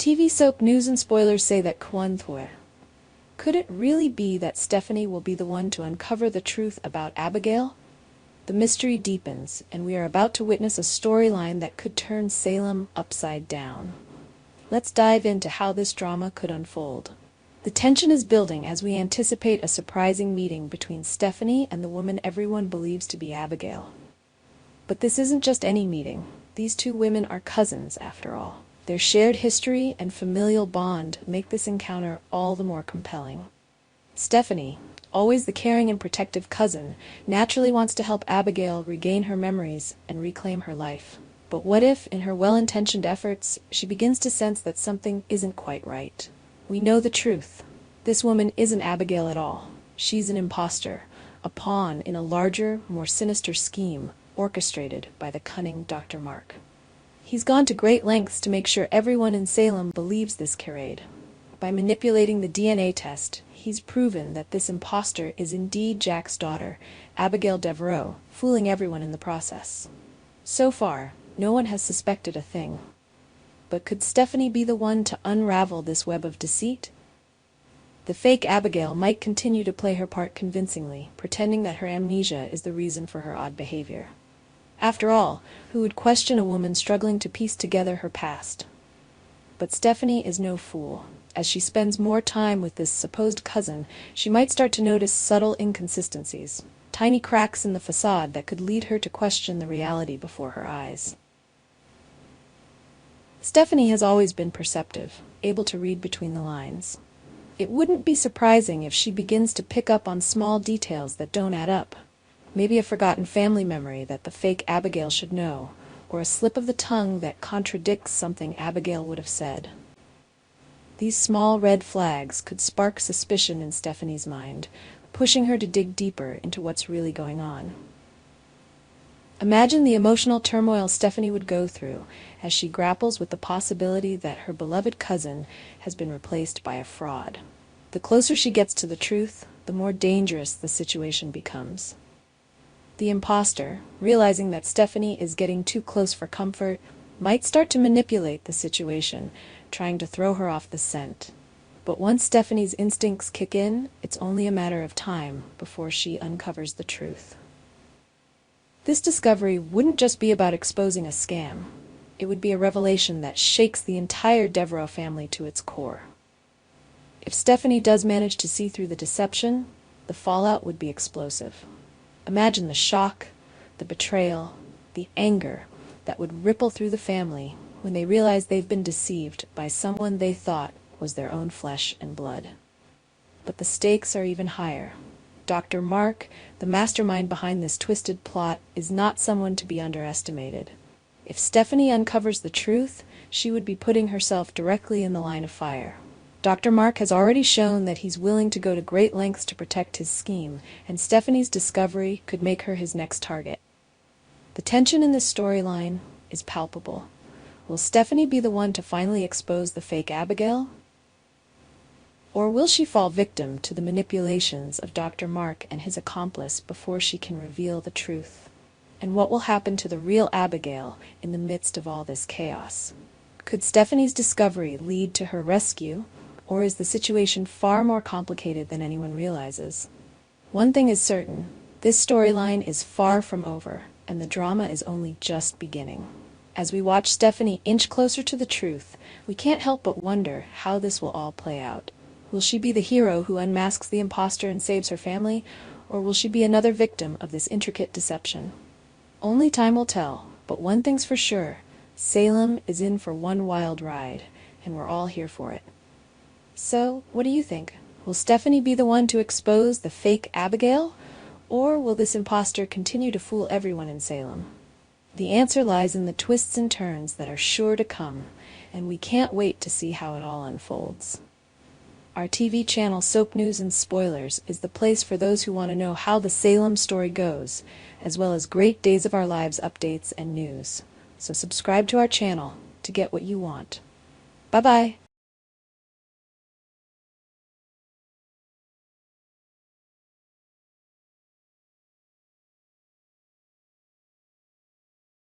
TV soap news and spoilers say that Kwanthwe. Could it really be that Stephanie will be the one to uncover the truth about Abigail? The mystery deepens, and we are about to witness a storyline that could turn Salem upside down. Let's dive into how this drama could unfold. The tension is building as we anticipate a surprising meeting between Stephanie and the woman everyone believes to be Abigail. But this isn't just any meeting. These two women are cousins, after all. Their shared history and familial bond make this encounter all the more compelling. Stephanie, always the caring and protective cousin, naturally wants to help Abigail regain her memories and reclaim her life. But what if, in her well-intentioned efforts, she begins to sense that something isn't quite right? We know the truth. This woman isn't Abigail at all. She's an imposter, a pawn in a larger, more sinister scheme orchestrated by the cunning Dr. Mark. He's gone to great lengths to make sure everyone in Salem believes this charade. By manipulating the DNA test, he's proven that this imposter is indeed Jack's daughter, Abigail Devereaux, fooling everyone in the process. So far, no one has suspected a thing. But could Stephanie be the one to unravel this web of deceit? The fake Abigail might continue to play her part convincingly, pretending that her amnesia is the reason for her odd behavior. After all, who would question a woman struggling to piece together her past? But Stephanie is no fool. As she spends more time with this supposed cousin, she might start to notice subtle inconsistencies, tiny cracks in the facade that could lead her to question the reality before her eyes. Stephanie has always been perceptive, able to read between the lines. It wouldn't be surprising if she begins to pick up on small details that don't add up. Maybe a forgotten family memory that the fake Abigail should know, or a slip of the tongue that contradicts something Abigail would have said. These small red flags could spark suspicion in Stephanie's mind, pushing her to dig deeper into what's really going on. Imagine the emotional turmoil Stephanie would go through as she grapples with the possibility that her beloved cousin has been replaced by a fraud. The closer she gets to the truth, the more dangerous the situation becomes. The imposter, realizing that Stephanie is getting too close for comfort, might start to manipulate the situation, trying to throw her off the scent. But once Stephanie's instincts kick in, it's only a matter of time before she uncovers the truth. This discovery wouldn't just be about exposing a scam. It would be a revelation that shakes the entire Devereaux family to its core. If Stephanie does manage to see through the deception, the fallout would be explosive. Imagine the shock, the betrayal, the anger that would ripple through the family when they realize they've been deceived by someone they thought was their own flesh and blood. But the stakes are even higher. Dr. Mark, the mastermind behind this twisted plot, is not someone to be underestimated. If Stephanie uncovers the truth, she would be putting herself directly in the line of fire. Dr. Mark has already shown that he's willing to go to great lengths to protect his scheme, and Stephanie's discovery could make her his next target. The tension in this storyline is palpable. Will Stephanie be the one to finally expose the fake Abigail? Or will she fall victim to the manipulations of Dr. Mark and his accomplice before she can reveal the truth? And what will happen to the real Abigail in the midst of all this chaos? Could Stephanie's discovery lead to her rescue, or is the situation far more complicated than anyone realizes? One thing is certain, this storyline is far from over, and the drama is only just beginning. As we watch Stephanie inch closer to the truth, we can't help but wonder how this will all play out. Will she be the hero who unmasks the imposter and saves her family, or will she be another victim of this intricate deception? Only time will tell, but one thing's for sure, Salem is in for one wild ride, and we're all here for it. So, what do you think? Will Stephanie be the one to expose the fake Abigail, or will this imposter continue to fool everyone in Salem? The answer lies in the twists and turns that are sure to come, and we can't wait to see how it all unfolds. Our TV channel Soap News and Spoilers is the place for those who want to know how the Salem story goes, as well as great Days of Our Lives updates and news. So subscribe to our channel to get what you want. Bye-bye!